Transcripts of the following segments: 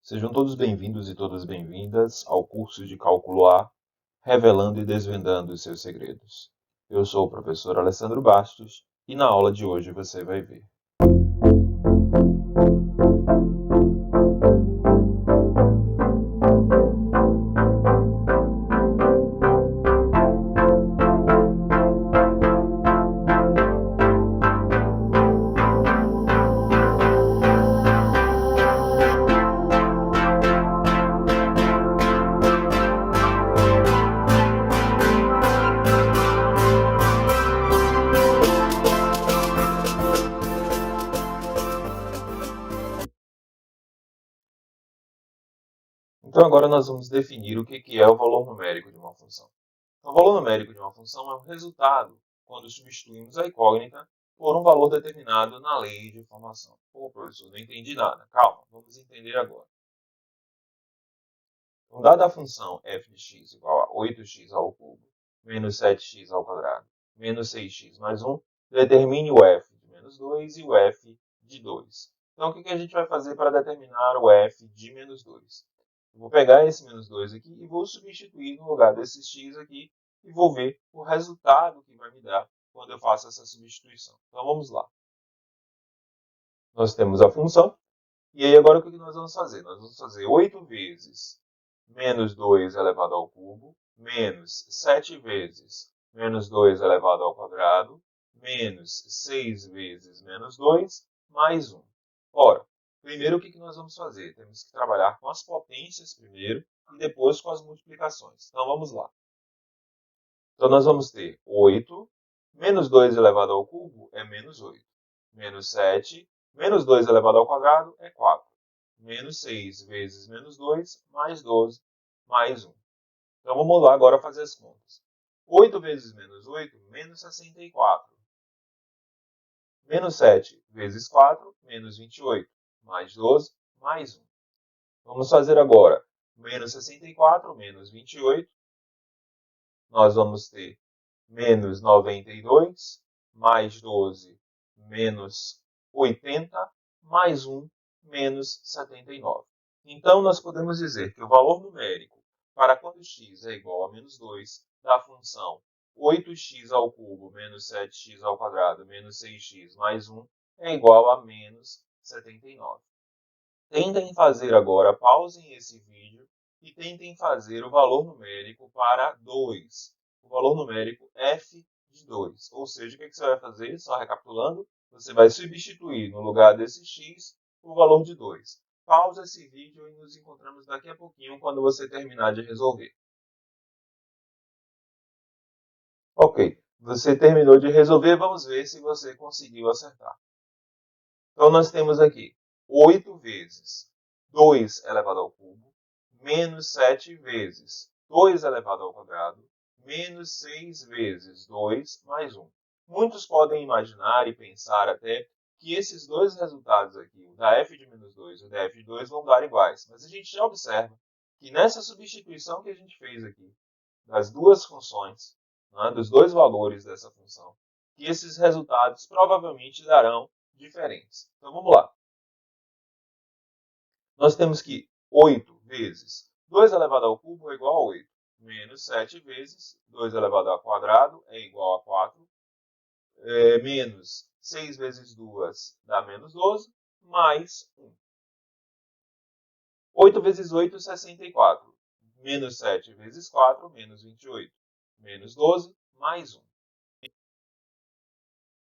Sejam todos bem-vindos e todas bem-vindas ao curso de Cálculo A, revelando e desvendando os seus segredos. Eu sou o professor Alessandro Bastos e na aula de hoje você vai ver. Então agora nós vamos definir o que é o valor numérico de uma função. O valor numérico de uma função é o resultado quando substituímos a incógnita por um valor determinado na lei de formação. Pô, professor, não entendi nada. Calma, vamos entender agora. Então, dada a função f de x igual a 8x ao cubo, menos 7x ao quadrado, menos 6x mais 1, determine o f de menos 2 e o f de 2. Então, o que a gente vai fazer para determinar o f de menos 2? Eu vou pegar esse menos 2 aqui e vou substituir no lugar desse x aqui e vou ver o resultado que vai me dar quando eu faço essa substituição. Então, vamos lá. Nós temos a função. E aí, agora o que nós vamos fazer? Nós vamos fazer 8 vezes menos 2 elevado ao cubo, menos 7 vezes menos 2 elevado ao quadrado, menos 6 vezes menos 2, mais 1. Ora, primeiro o que nós vamos fazer? Temos que trabalhar com as potências primeiro e depois com as multiplicações. Então, vamos lá. Então, nós vamos ter 8, menos 2 elevado ao cubo é menos 8, menos 7, menos 2 elevado ao quadrado é 4. Menos 6 vezes menos 2, mais 12, mais 1. Então, vamos lá agora fazer as contas. 8 vezes menos 8, menos 64. Menos 7 vezes 4, menos 28. Mais 12, mais 1. Vamos fazer agora menos 64, menos 28. Nós vamos ter menos 92, mais 12, menos 80, mais 1, menos 79. Então, nós podemos dizer que o valor numérico para quando x é igual a menos 2 da função 8x ao cubo menos 7x ao quadrado menos 6x mais 1 é igual a menos 79. Tentem fazer agora, pausem esse vídeo e tentem fazer o valor numérico para 2. O valor numérico f de 2. Ou seja, o que você vai fazer? Só recapitulando, você vai substituir no lugar desse x o valor de 2. Pausa esse vídeo e nos encontramos daqui a pouquinho quando você terminar de resolver. Ok, você terminou de resolver, vamos ver se você conseguiu acertar. Então, nós temos aqui 8 vezes 2 elevado ao cubo, menos 7 vezes 2 elevado ao quadrado, menos 6 vezes 2 mais 1. Muitos podem imaginar e pensar até que esses dois resultados aqui, o da f de menos 2 e o da f de 2, vão dar iguais. Mas a gente já observa que nessa substituição que a gente fez aqui, das duas funções, né, dos dois valores dessa função, que esses resultados provavelmente darão diferentes. Então, vamos lá. Nós temos que 8 vezes 2 elevado ao cubo é igual a 8. Menos 7 vezes 2 elevado ao quadrado é igual a 4. Menos 6 vezes 2 dá menos 12. Mais 1. 8 vezes 8, 64. Menos 7 vezes 4, menos 28. Menos 12, mais 1.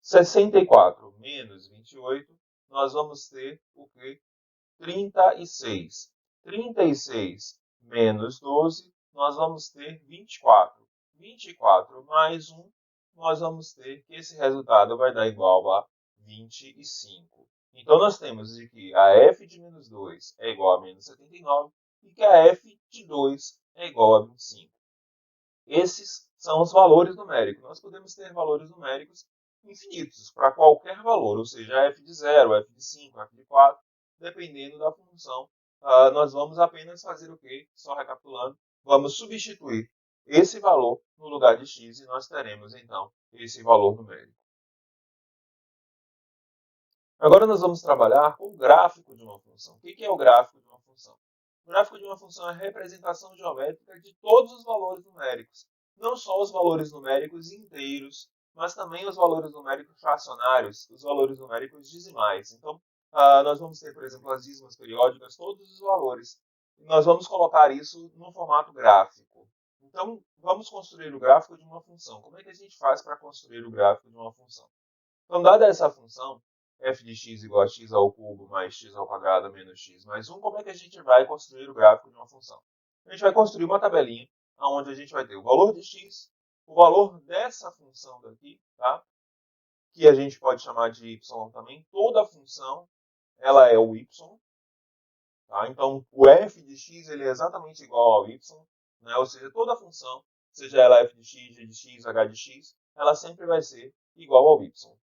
64 menos 28, nós vamos ter o quê? 36. 36 menos 12, nós vamos ter 24. 24 mais 1, nós vamos ter que esse resultado vai dar igual a 25. Então, nós temos de que a f de menos 2 é igual a menos 79 e que a f de 2 é igual a 25. Esses são os valores numéricos. Nós podemos ter valores numéricos infinitos para qualquer valor, ou seja, f de 0, f de 5, f de 4, dependendo da função. Nós vamos apenas fazer o quê? Só recapitulando, vamos substituir esse valor no lugar de x e nós teremos, então, esse valor numérico. Agora nós vamos trabalhar com o gráfico de uma função. O que é o gráfico de uma função? gráfico de uma função é a representação geométrica de todos os valores numéricos, não só os valores numéricos inteiros, mas também os valores numéricos fracionários, os valores numéricos dizimais. Então, nós vamos ter, por exemplo, as dízimas periódicas, todos os valores. E nós vamos colocar isso no formato gráfico. Então, vamos construir o gráfico de uma função. Como é que a gente faz para construir o gráfico de uma função? Então, dada essa função, f de x igual a x ao cubo mais x ao quadrado menos x mais 1, como é que a gente vai construir o gráfico de uma função? A gente vai construir uma tabelinha, onde a gente vai ter o valor de x, o valor dessa função daqui, tá? Que a gente pode chamar de y também. Toda função, ela é o y. Tá? Então, o f de x ele é exatamente igual ao y, né? Ou seja, toda função, seja ela f de x, g de x, h de x, ela sempre vai ser igual ao y.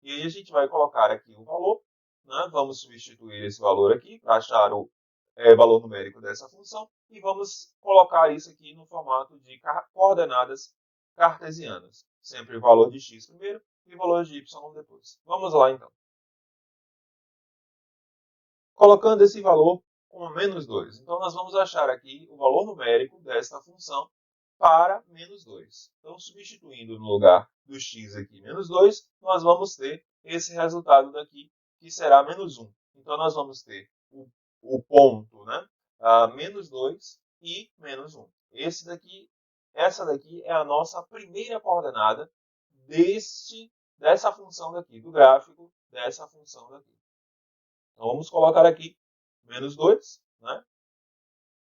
E aí a gente vai colocar aqui o valor, né? Vamos substituir esse valor aqui para achar o valor numérico dessa função e vamos colocar isso aqui no formato de coordenadas cartesianas. Sempre o valor de x primeiro e o valor de y depois. Vamos lá então. Colocando esse valor como menos 2. Então, nós vamos achar aqui o valor numérico desta função para menos 2. Então, substituindo no lugar do x aqui menos 2, nós vamos ter esse resultado daqui, que será menos 1. Então, nós vamos ter o ponto, né? Menos 2 e menos 1. Essa daqui é a nossa primeira coordenada dessa função daqui, do gráfico dessa função daqui. Então, vamos colocar aqui menos 2, né?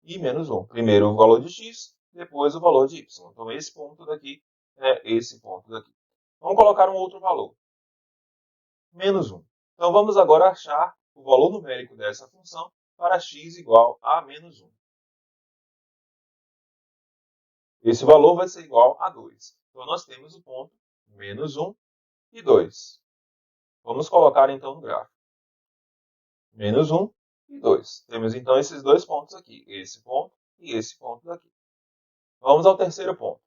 E menos 1. Primeiro o valor de x, depois o valor de y. Então, esse ponto daqui é esse ponto daqui. Vamos colocar um outro valor. Menos 1. Então, vamos agora achar o valor numérico dessa função para x igual a menos 1. Esse valor vai ser igual a 2. Então, nós temos o ponto menos 1 e 2. Vamos colocar, então, no gráfico. Menos 1 e 2. Temos, então, esses dois pontos aqui. Esse ponto e esse ponto daqui. Vamos ao terceiro ponto.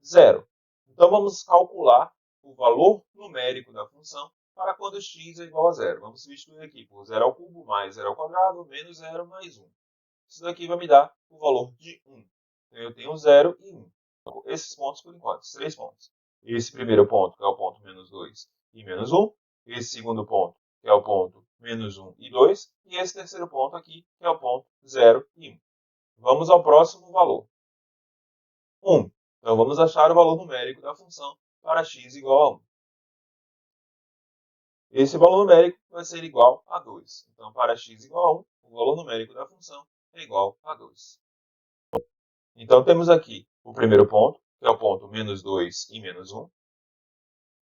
0. Então, vamos calcular o valor numérico da função para quando x é igual a 0. Vamos substituir aqui por 0 ao cubo mais 0 ao quadrado menos 0 mais 1. Isso daqui vai me dar o valor de 1. Então, eu tenho 0 e 1. Esses pontos por enquanto, os 3 pontos. Esse primeiro ponto, que é o ponto menos 2 e menos 1. Esse segundo ponto, que é o ponto menos 1 e 2. E esse terceiro ponto aqui, que é o ponto 0 e 1. Vamos ao próximo valor. 1. Então, vamos achar o valor numérico da função para x igual a 1. Esse valor numérico vai ser igual a 2. Então, para x igual a 1, o valor numérico da função é igual a 2. Então, temos aqui o primeiro ponto, que é o ponto menos 2 e menos 1.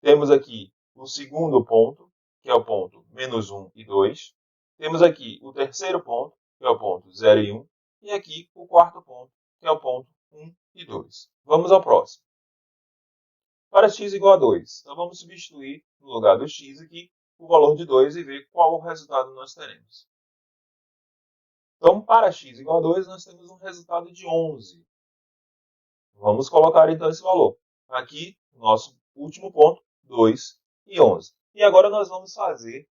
Temos aqui o segundo ponto, que é o ponto menos 1 e 2. Temos aqui o terceiro ponto, que é o ponto 0 e 1. E aqui o quarto ponto, que é o ponto 1 e 2. Vamos ao próximo. Para x igual a 2, então vamos substituir no lugar do x aqui o valor de 2 e ver qual o resultado nós teremos. Então, para x igual a 2, nós temos um resultado de 11. Vamos colocar então esse valor. Aqui, nosso último ponto, 2 e 11. E agora nós vamos fazer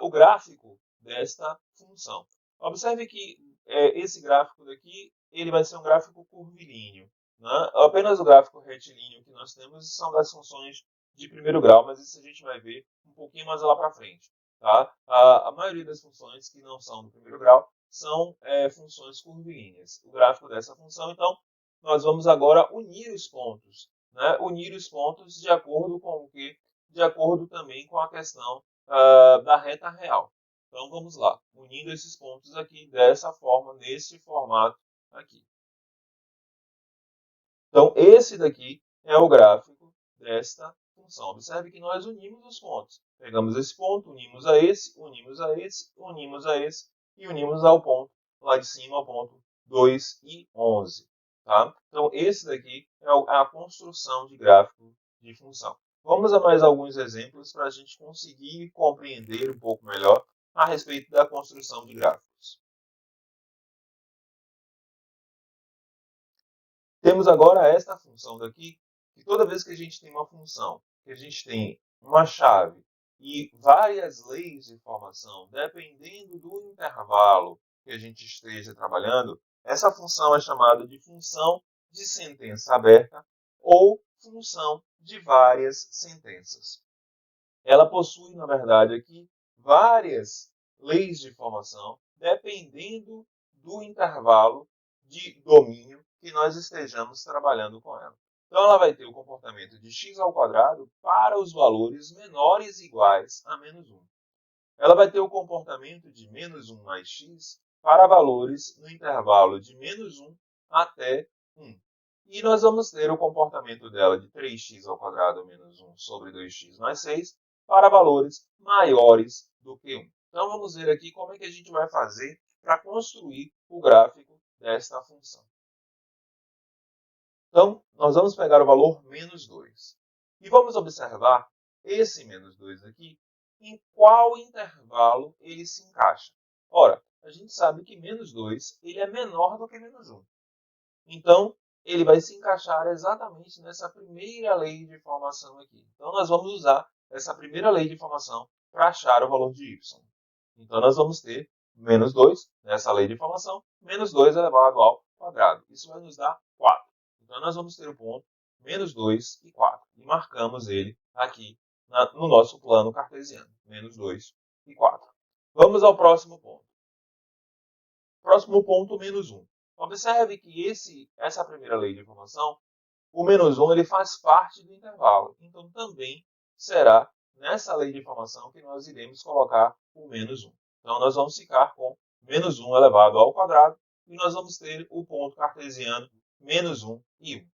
o gráfico desta função. Observe que esse gráfico daqui ele vai ser um gráfico curvilíneo. Né? Apenas o gráfico retilíneo que nós temos são das funções de primeiro grau, mas isso a gente vai ver um pouquinho mais lá para frente. Tá? A maioria das funções que não são do primeiro grau são funções curvilíneas. O gráfico dessa função, então, nós vamos agora unir os pontos. Né? Unir os pontos de acordo com o quê? De acordo também com a questão da reta real. Então, vamos lá. Unindo esses pontos aqui dessa forma, nesse formato aqui. Então, esse daqui é o gráfico desta função. Observe que nós unimos os pontos. Pegamos esse ponto, unimos a esse, unimos a esse, unimos a esse e unimos ao ponto lá de cima, ao ponto 2 e 11. Tá? Então, esse daqui é a construção de gráfico de função. Vamos a mais alguns exemplos para a gente conseguir compreender um pouco melhor a respeito da construção de gráficos. Temos agora esta função daqui, que toda vez que a gente tem uma função, que a gente tem uma chave e várias leis de informação, dependendo do intervalo que a gente esteja trabalhando, essa função é chamada de função de sentença aberta ou função de várias sentenças. Ela possui, na verdade, aqui várias leis de formação, dependendo do intervalo de domínio que nós estejamos trabalhando com ela. Então, ela vai ter o comportamento de x ao quadrado para os valores menores e iguais a menos 1. Ela vai ter o comportamento de menos 1 mais x para valores no intervalo de menos 1 até 1. E nós vamos ter o comportamento dela de 3x ao quadrado menos 1 sobre 2x mais 6 para valores maiores do que 1. Então, vamos ver aqui como é que a gente vai fazer para construir o gráfico desta função. Então, nós vamos pegar o valor menos 2. E vamos observar esse menos 2 aqui, em qual intervalo ele se encaixa. Ora, a gente sabe que menos 2 ele é menor do que menos 1. Então, ele vai se encaixar exatamente nessa primeira lei de formação aqui. Então, nós vamos usar essa primeira lei de formação para achar o valor de y. Então, nós vamos ter menos 2 nessa lei de formação, menos 2 elevado ao quadrado. Isso vai nos dar 4. Então, nós vamos ter o ponto menos 2 e 4. E marcamos ele aqui no nosso plano cartesiano. Menos 2 e 4. Vamos ao próximo ponto. Próximo ponto, menos 1. Observe que essa primeira lei de formação, o menos 1 ele faz parte do intervalo. Então, também será nessa lei de formação que nós iremos colocar o menos 1. Então, nós vamos ficar com menos 1 elevado ao quadrado e nós vamos ter o ponto cartesiano menos 1 e 1.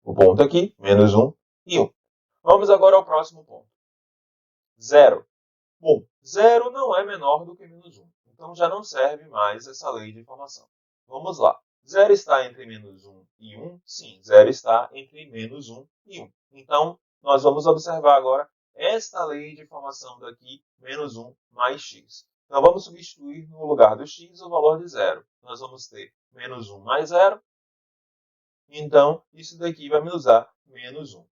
O ponto aqui, menos 1 e 1. Vamos agora ao próximo ponto. 0. Bom, 0 não é menor do que menos 1. Então, já não serve mais essa lei de formação. Vamos lá. 0 está entre menos 1 e 1? Sim, 0 está entre menos 1 e 1. Então, nós vamos observar agora esta lei de formação daqui, menos 1 mais x. Então, vamos substituir no lugar do x o valor de 0. Nós vamos ter menos 1 mais 0. Então, isso daqui vai me usar menos 1.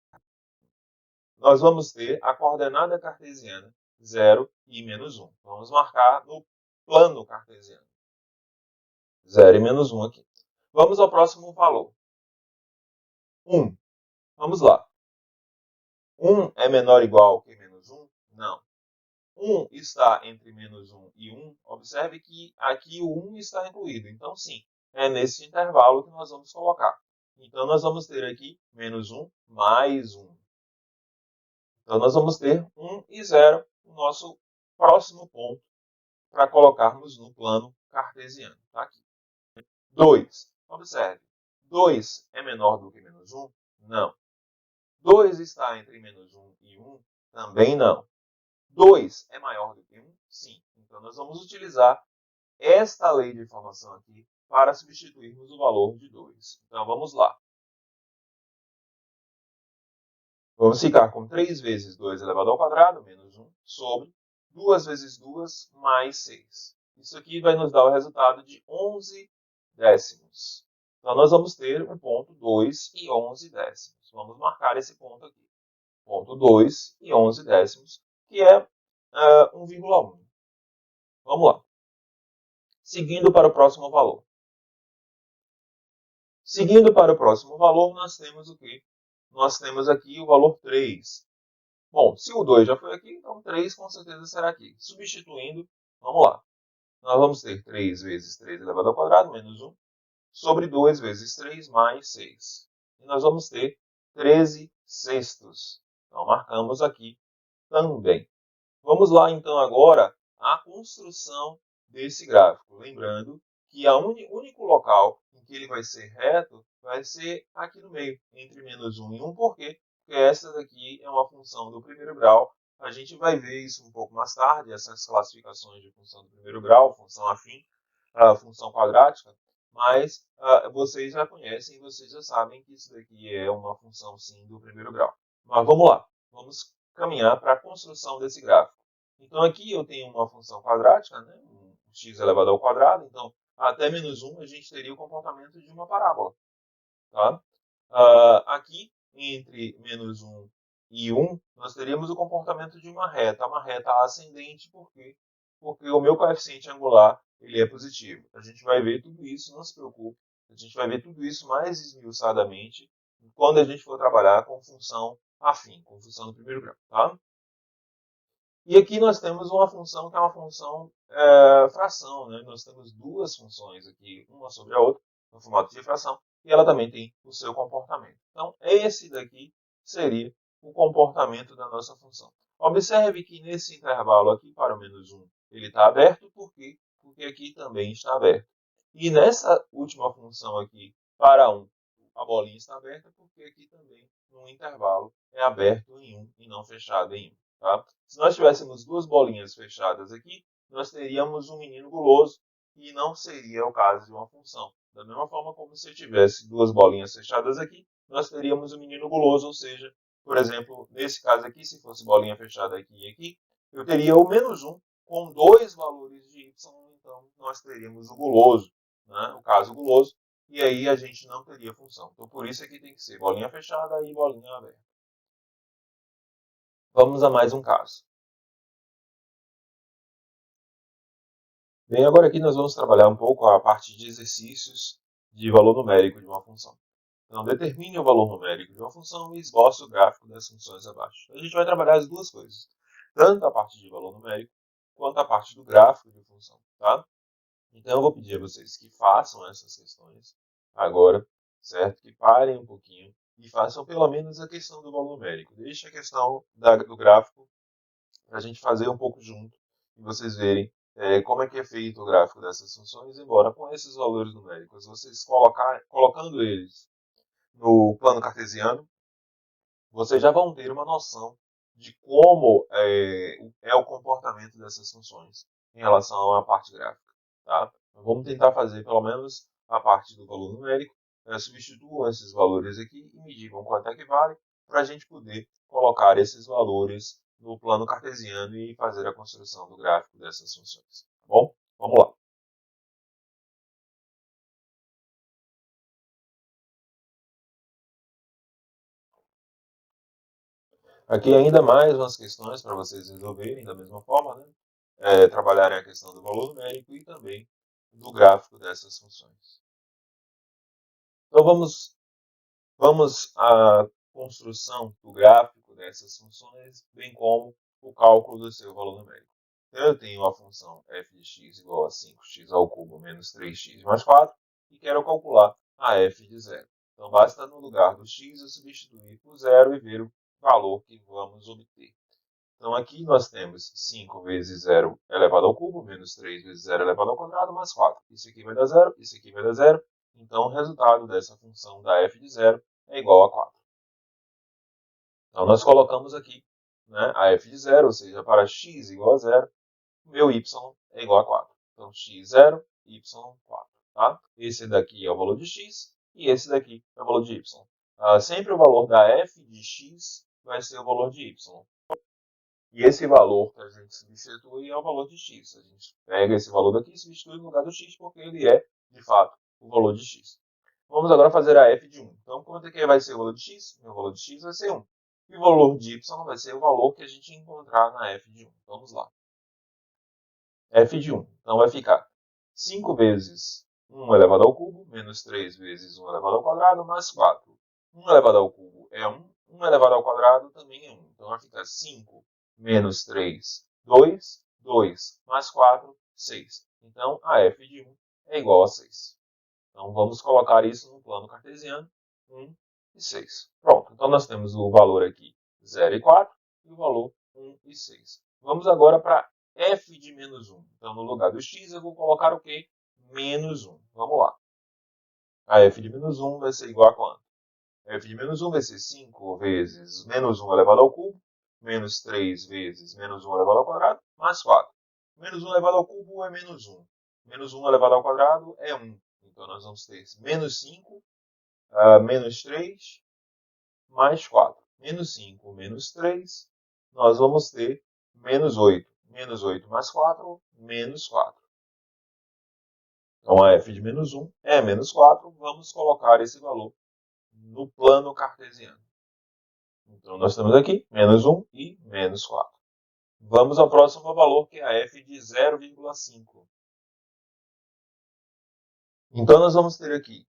Nós vamos ter a coordenada cartesiana 0 e menos 1. Vamos marcar no plano cartesiano. 0 e menos 1 aqui. Vamos ao próximo valor. 1. Vamos lá. 1 é menor ou igual que menos 1? Não. 1 está entre menos 1 e 1. Observe que aqui o 1 está incluído. Então, sim, é nesse intervalo que nós vamos colocar. Então, nós vamos ter aqui menos 1 mais 1. Então, nós vamos ter 1 e 0, o nosso próximo ponto, para colocarmos no plano cartesiano. Tá aqui. 2. Observe. 2 é menor do que menos 1? Não. 2 está entre menos 1 e 1? Também não. 2 é maior do que 1? Sim. Então, nós vamos utilizar esta lei de formação aqui para substituirmos o valor de 2. Então, vamos lá. Vamos ficar com 3 vezes 2 elevado ao quadrado, menos 1, sobre 2 vezes 2 mais 6. Isso aqui vai nos dar o resultado de 11 décimos. Então, nós vamos ter o ponto 2 e 11 décimos. Vamos marcar esse ponto aqui. Ponto 2 e 11 décimos, que é 1,1. Vamos lá. Seguindo para o próximo valor. Seguindo para o próximo valor, nós temos o quê? Nós temos aqui o valor 3. Bom, se o 2 já foi aqui, então 3 com certeza será aqui. Substituindo, vamos lá. Nós vamos ter 3 vezes 3 elevado ao quadrado, menos 1, sobre 2 vezes 3 mais 6. E nós vamos ter 13 sextos. Então, marcamos aqui também. Vamos lá, então, agora, a construção desse gráfico. Lembrando que o único local em que ele vai ser reto vai ser aqui no meio, entre menos 1 e 1. Por quê? Porque essa daqui é uma função do primeiro grau. A gente vai ver isso um pouco mais tarde, essas classificações de função do primeiro grau, função afim, função quadrática. Mas vocês já conhecem, vocês já sabem que isso daqui é uma função, sim, do primeiro grau. Mas vamos lá, vamos caminhar para a construção desse gráfico. Então, aqui eu tenho uma função quadrática, né? Um x elevado ao quadrado. Então, até menos 1, a gente teria o comportamento de uma parábola. Tá? Aqui, entre menos 1 e 1, nós teríamos o comportamento de uma reta ascendente, porque porque o meu coeficiente angular ele é positivo. A gente vai ver tudo isso, não se preocupe. A gente vai ver tudo isso mais esmiuçadamente quando a gente for trabalhar com função afim, com função do primeiro grau. Tá? E aqui nós temos uma função que é uma função fração. Né? Nós temos duas funções aqui, uma sobre a outra, no formato de fração, e ela também tem o seu comportamento. Então, esse daqui seria o comportamento da nossa função. Observe que nesse intervalo aqui, para o menos 1, ele está aberto. Por quê? Porque aqui também está aberto. E nessa última função aqui, para 1, a bolinha está aberta, porque aqui também, no intervalo, é aberto em 1 e não fechado em 1. Tá? Se nós tivéssemos duas bolinhas fechadas aqui, nós teríamos um menino guloso e não seria o caso de uma função. Da mesma forma como se eu tivesse duas bolinhas fechadas aqui, nós teríamos um menino guloso, ou seja, por exemplo, nesse caso aqui, se fosse bolinha fechada aqui e aqui, eu teria o menos 1 com dois valores de y, então nós teríamos o guloso, né? O caso guloso, e aí a gente não teria função. Então por isso aqui tem que ser bolinha fechada e bolinha aberta. Vamos a mais um caso. Bem, agora aqui nós vamos trabalhar um pouco a parte de exercícios de valor numérico de uma função. Então, determine o valor numérico de uma função e esboce o gráfico das funções abaixo. A gente vai trabalhar as duas coisas, tanto a parte de valor numérico, quanto a parte do gráfico de função. Tá? Então, eu vou pedir a vocês que façam essas questões agora, certo? Que parem um pouquinho e façam pelo menos a questão do valor numérico. Deixe a questão do gráfico para a gente fazer um pouco junto e vocês verem como é que é feito o gráfico dessas funções, embora com esses valores numéricos, vocês colocando eles no plano cartesiano, vocês já vão ter uma noção de como é o comportamento dessas funções em relação à parte gráfica. Tá? Então, vamos tentar fazer pelo menos a parte do valor numérico, substituam esses valores aqui e me digam quanto é que vale, para a gente poder colocar esses valores no plano cartesiano e fazer a construção do gráfico dessas funções. Tá bom? Vamos lá. Aqui ainda mais umas questões para vocês resolverem da mesma forma, né? Trabalharem a questão do valor numérico e também do gráfico dessas funções. Então vamos à construção do gráfico dessas funções, bem como o cálculo do seu valor numérico. Então eu tenho a função f de x igual a 5x ao cubo menos 3x mais 4 e quero calcular a f de zero. Então basta no lugar do x eu substituir por zero e ver o valor que vamos obter. Então aqui nós temos 5 vezes 0 elevado ao cubo, menos 3 vezes 0 elevado ao quadrado, mais 4. Isso aqui vai dar zero, isso aqui vai dar zero. Então o resultado dessa função da f de zero é igual a 4. Então nós colocamos aqui, né, a f de zero, ou seja, para x igual a zero, o meu y é igual a 4. Então x0, y4. Tá? Esse daqui é o valor de x e esse daqui é o valor de y. Sempre o valor da f de x vai ser o valor de y. E esse valor que a gente substitui é o valor de x. A gente pega esse valor daqui e substitui no lugar do x, porque ele é, de fato, o valor de x. Vamos agora fazer a f de 1. Então, quanto é que vai ser o valor de x? O valor de x vai ser 1. E o valor de y vai ser o valor que a gente encontrar na f de 1. Vamos lá. F de 1. Então, vai ficar 5 vezes 1 elevado ao cubo, menos 3 vezes 1 elevado ao quadrado, mais 4. 1 elevado ao cubo é 1. 1 elevado ao quadrado também é 1. Então, vai ficar 5 menos 3, 2. 2 mais 4, 6. Então, a f de 1 é igual a 6. Então, vamos colocar isso no plano cartesiano, 1 e 6. Pronto, então nós temos o valor aqui 0 e 4 e o valor 1 e 6. Vamos agora para f de menos 1. Então, no lugar do x, eu vou colocar o quê? Menos 1. Vamos lá. A f de menos 1 vai ser igual a quanto? F de menos 1 vai ser 5 vezes menos 1 elevado ao cubo, menos 3 vezes menos 1 elevado ao quadrado, mais 4. Menos 1 elevado ao cubo é menos 1. Menos 1 elevado ao quadrado é 1. Então, nós vamos ter menos 5, menos 3, mais 4. Menos 5, menos 3, nós vamos ter menos 8. Menos 8 mais 4, menos 4. Então, a f de menos 1 é menos 4. Vamos colocar esse valor no plano cartesiano. Então, nós temos aqui menos 1 e menos 4. Vamos ao próximo valor, que é a f de 0,5. Então, nós vamos ter aqui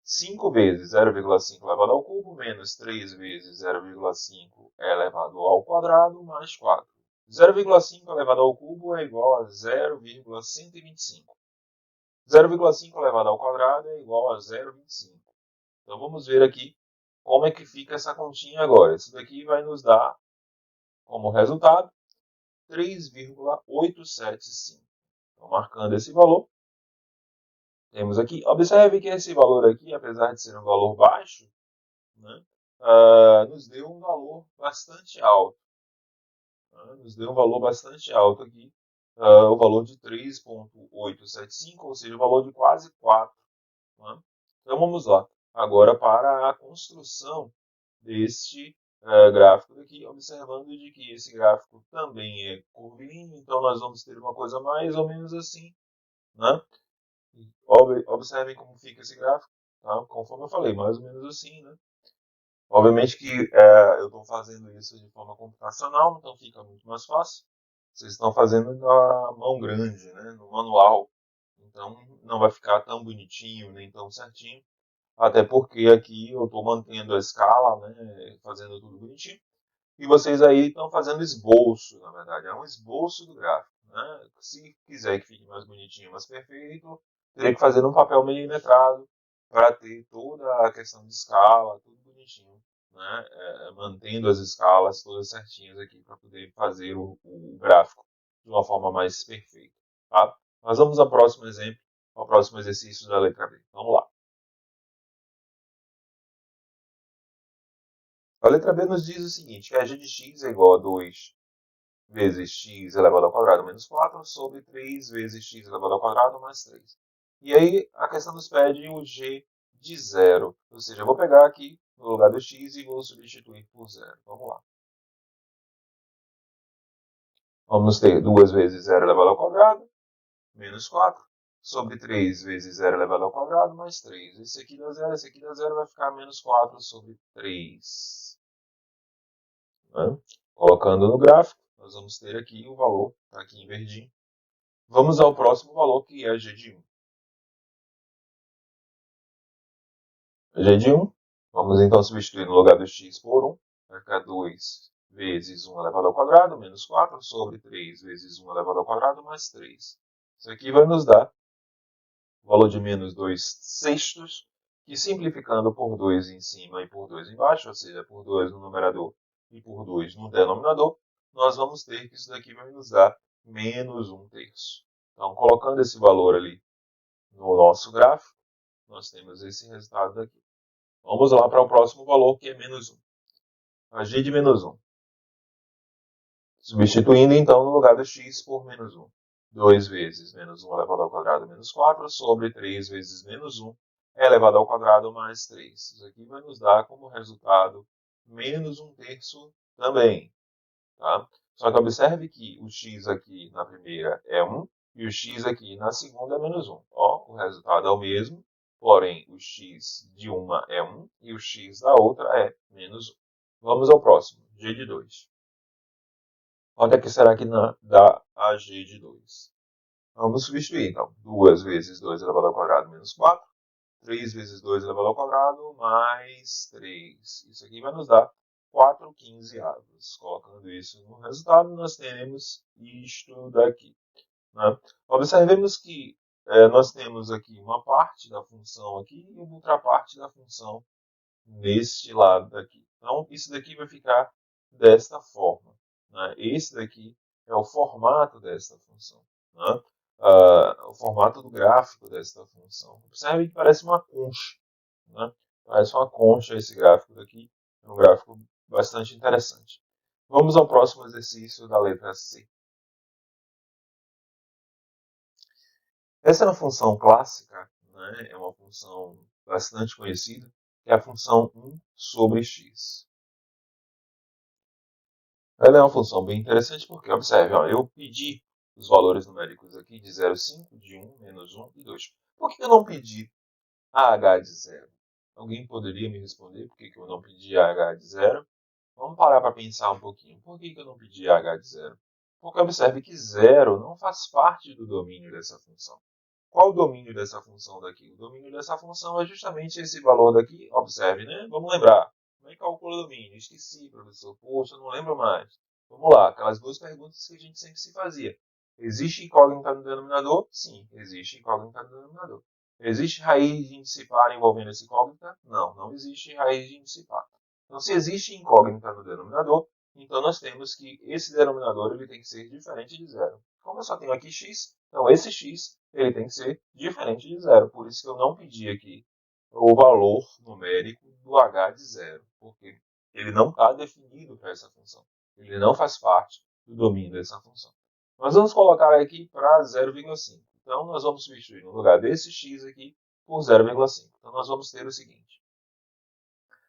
5 vezes 0,5 elevado ao cubo, menos 3 vezes 0,5 elevado ao quadrado, mais 4. 0,5 elevado ao cubo é igual a 0,125. 0,5 elevado ao quadrado é igual a 0,25. Então, vamos ver aqui como é que fica essa continha agora. Isso daqui vai nos dar, como resultado, 3,875. Então, marcando esse valor, temos aqui. Observe que esse valor aqui, apesar de ser um valor baixo, né, nos deu um valor bastante alto. Nos deu um valor bastante alto aqui, o valor de 3,875, ou seja, o valor de quase 4. Né? Então vamos lá. Agora para a construção deste gráfico aqui, observando de que esse gráfico também é curvilíneo, então nós vamos ter uma coisa mais ou menos assim. Né? Observem como fica esse gráfico, tá? Conforme eu falei, mais ou menos assim. Né? Obviamente que eu estou fazendo isso de forma computacional, então fica muito mais fácil. Vocês estão fazendo na mão grande, né, no manual. Então não vai ficar tão bonitinho, nem tão certinho. Até porque aqui eu estou mantendo a escala, né, fazendo tudo bonitinho. E vocês aí estão fazendo esboço, na verdade. É um esboço do gráfico. Né? Se quiser que fique mais bonitinho, mais perfeito, teria que fazer um papel milimetrado para ter toda a questão de escala, tudo bonitinho. Né? Mantendo as escalas todas certinhas aqui para poder fazer o gráfico de uma forma mais perfeita. Tá? Nós vamos ao próximo exemplo, ao próximo exercício da letra B. Vamos lá. A letra B nos diz o seguinte, que a g de x é igual a 2 vezes x elevado ao quadrado menos 4 sobre 3 vezes x elevado ao quadrado mais 3. E aí a questão nos pede o g de zero. Ou seja, eu vou pegar aqui no lugar do x e vou substituir por zero. Vamos lá. Vamos ter 2 vezes 0 elevado ao quadrado menos 4 sobre 3 vezes 0 elevado ao quadrado mais 3. Esse aqui dá 0, esse aqui dá 0, vai ficar menos 4 sobre 3. Né? Colocando no gráfico, nós vamos ter aqui o valor, está aqui em verdinho. Vamos ao próximo valor, que é g de 1. G de 1, vamos então substituir no lugar do x por 1. Vai ficar 2 vezes 1 elevado ao quadrado, menos 4, sobre 3 vezes 1 elevado ao quadrado, mais 3. Isso aqui vai nos dar o valor de menos 2 sextos, que simplificando por 2 em cima e por 2 embaixo, ou seja, por 2 no numerador e por 2 no denominador, nós vamos ter que isso daqui vai nos dar menos 1 terço. Então, colocando esse valor ali no nosso gráfico, nós temos esse resultado daqui. Vamos lá para o próximo valor, que é menos 1. A g de menos 1. Substituindo, então, no lugar do x por menos 1. 2 vezes menos 1 elevado ao quadrado menos 4 sobre 3 vezes menos 1 elevado ao quadrado mais 3. Isso aqui vai nos dar como resultado menos 1 terço também. Tá? Só que observe que o x aqui na primeira é 1 e o x aqui na segunda é menos 1. Ó, o resultado é o mesmo, porém o x de uma é 1 e o x da outra é menos 1. Vamos ao próximo, g de 2. Quanto é que será que dá a g de 2? Vamos substituir, então. 2 vezes 2 elevado ao quadrado menos 4. 3 vezes 2 elevado ao quadrado mais 3. Isso aqui vai nos dar 4 quinzeavos. Colocando isso no resultado, nós teremos isto daqui. Né? Observemos que nós temos aqui uma parte da função aqui e outra parte da função neste lado daqui. Então, isso daqui vai ficar desta forma. Né? Esse daqui é o formato desta função. Né? O formato do gráfico desta função. Observe que parece uma concha. Né? Parece uma concha esse gráfico daqui. É um gráfico bastante interessante. Vamos ao próximo exercício da letra C. Essa é uma função clássica, né? É uma função bastante conhecida, que é a função 1 sobre x. Ela é uma função bem interessante porque, observe, ó, eu pedi os valores numéricos aqui de 0,5, de 1, menos 1 e 2. Por que eu não pedi AH de 0? Alguém poderia me responder por que eu não pedi AH de 0? Vamos parar para pensar um pouquinho. Por que eu não pedi AH de 0? Porque observe que zero não faz parte do domínio dessa função. Qual o domínio dessa função daqui? O domínio dessa função é justamente esse valor daqui. Observe, né? Vamos lembrar. Como é que calcula o domínio? Esqueci, professor. Poxa, eu não lembro mais. Vamos lá, aquelas duas perguntas que a gente sempre se fazia. Existe incógnita no denominador? Sim, existe incógnita no denominador. Existe raiz de indicipar envolvendo essa incógnita? Não, não existe raiz de indicipar. Então, se existe incógnita no denominador, então nós temos que esse denominador ele tem que ser diferente de zero. Como eu só tenho aqui x, então esse x ele tem que ser diferente de zero. Por isso que eu não pedi aqui o valor numérico do h de zero, porque ele não está definido para essa função. Ele não faz parte do domínio dessa função. Nós vamos colocar aqui para 0,5. Então, nós vamos substituir no lugar desse x aqui por 0,5. Então, nós vamos ter o seguinte.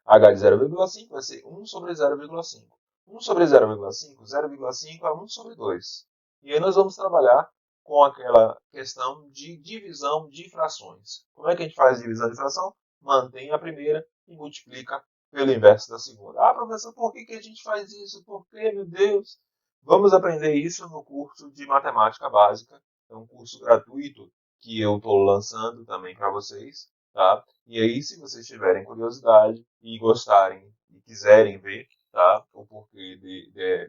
H de 0,5 vai ser 1 sobre 0,5. 1 sobre 0,5, 0,5 é 1 sobre 2. E aí nós vamos trabalhar com aquela questão de divisão de frações. Como é que a gente faz divisão de fração? Mantém a primeira e multiplica pelo inverso da segunda. Ah, professor, por que a gente faz isso? Por que, meu Deus? Vamos aprender isso no curso de matemática básica. É um curso gratuito que eu estou lançando também para vocês. Tá? E aí, se vocês tiverem curiosidade e gostarem e quiserem ver, tá, o porquê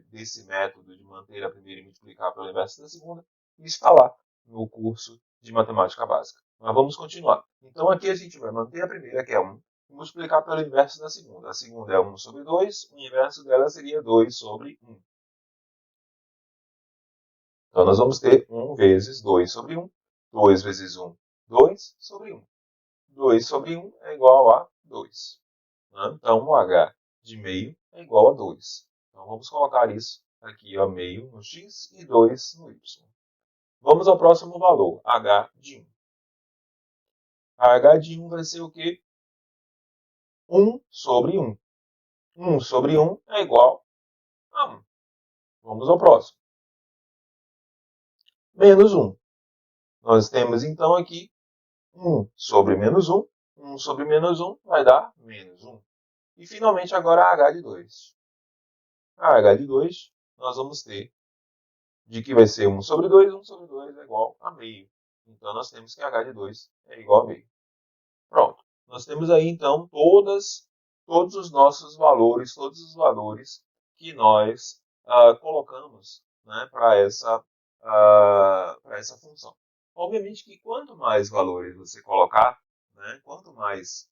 desse método de manter a primeira e multiplicar pelo inverso da segunda, está lá no curso de matemática básica. Mas vamos continuar. Então, aqui a gente vai manter a primeira, que é 1, e multiplicar pelo inverso da segunda. A segunda é 1 sobre 2, o inverso dela seria 2 sobre 1. Então, nós vamos ter 1 vezes 2 sobre 1. 2 vezes 1, 2 sobre 1. 2 sobre 1 é igual a 2. Né? Então, o h de meio é igual a 2. Então, vamos colocar isso aqui, ó, meio no x e 2 no y. Vamos ao próximo valor, h de 1. H de 1 vai ser o quê? 1 sobre 1. 1 sobre 1 é igual a 1. Vamos ao próximo. Menos 1. Nós temos, então, aqui 1 sobre menos 1. 1 sobre menos 1 vai dar menos 1. E, finalmente, agora a h de 2. A h de 2, nós vamos ter de que vai ser 1 sobre 2, 1 sobre 2 é igual a meio. Então, nós temos que h de 2 é igual a meio. Pronto. Nós temos aí, então, todos os nossos valores, todos os valores que nós colocamos, né, para essa função. Obviamente que quanto mais valores você colocar, né, quanto mais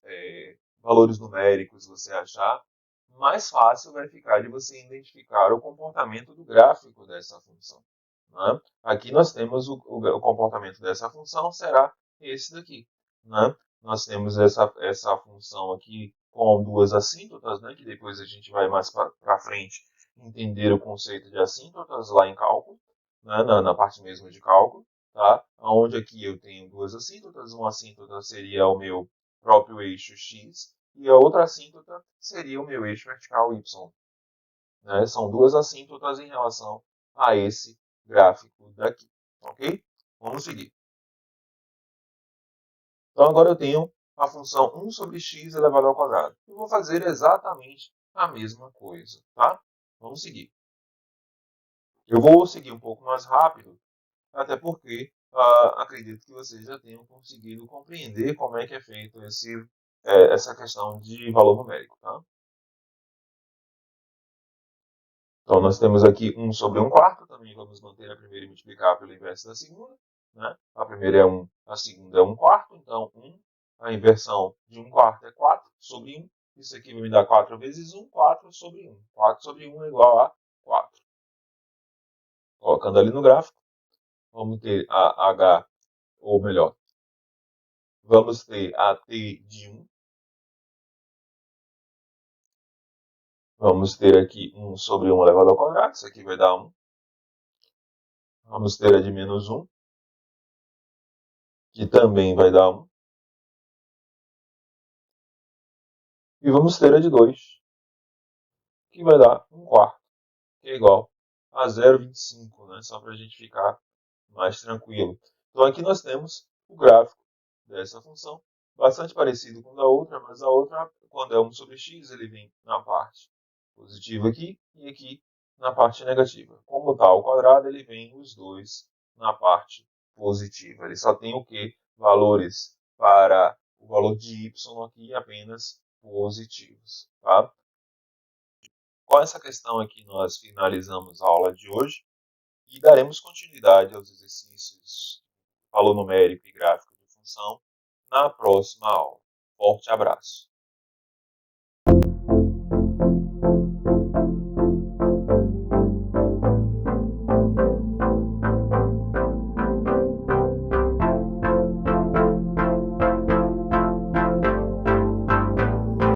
valores numéricos você achar, mais fácil vai ficar de você identificar o comportamento do gráfico dessa função. Né? Aqui nós temos o comportamento dessa função será esse daqui. Né? Nós temos essa função aqui com duas assíntotas, né? Que depois a gente vai mais para frente entender o conceito de assíntotas lá em cálculo, né? na parte mesmo de cálculo. Tá? Onde aqui eu tenho duas assíntotas, uma assíntota seria o meu próprio eixo x, e a outra assíntota seria o meu eixo vertical y. Né? São duas assíntotas em relação a esse gráfico daqui. Ok? Vamos seguir. Então agora eu tenho a função 1 sobre x elevado ao quadrado. Eu vou fazer exatamente a mesma coisa. Tá? Vamos seguir. Eu vou seguir um pouco mais rápido, até porque acredito que vocês já tenham conseguido compreender como é que é feito essa questão de valor numérico. Tá? Então, nós temos aqui 1 sobre 1 quarto. Também vamos manter a primeira e multiplicar pelo inverso da segunda. Né? A primeira é 1, a segunda é 1 quarto. Então, 1, a inversão de 1 quarto é 4 sobre 1. Isso aqui vai me dar 4 vezes 1, 4 sobre 1. 4 sobre 1 é igual a 4. Colocando ali no gráfico, vamos ter a h, ou melhor, vamos ter a t de 1. Vamos ter aqui 1 sobre 1 elevado ao quadrado. Isso aqui vai dar 1. Vamos ter a de menos 1, que também vai dar 1. E vamos ter a de 2, que vai dar 1 quarto, que é igual a 0,25, né? Só para a gente ficar mais tranquilo. Então aqui nós temos o gráfico dessa função, bastante parecido com o da outra, mas a outra, quando é 1 sobre x, ele vem na parte positiva aqui, e aqui na parte negativa. Como está ao quadrado, ele vem os dois na parte positiva. Ele só tem o quê? Valores para o valor de y aqui apenas positivos. Tá? Com essa questão aqui, nós finalizamos a aula de hoje e daremos continuidade aos exercícios de valor numérico e gráfico de função na próxima aula. Forte abraço!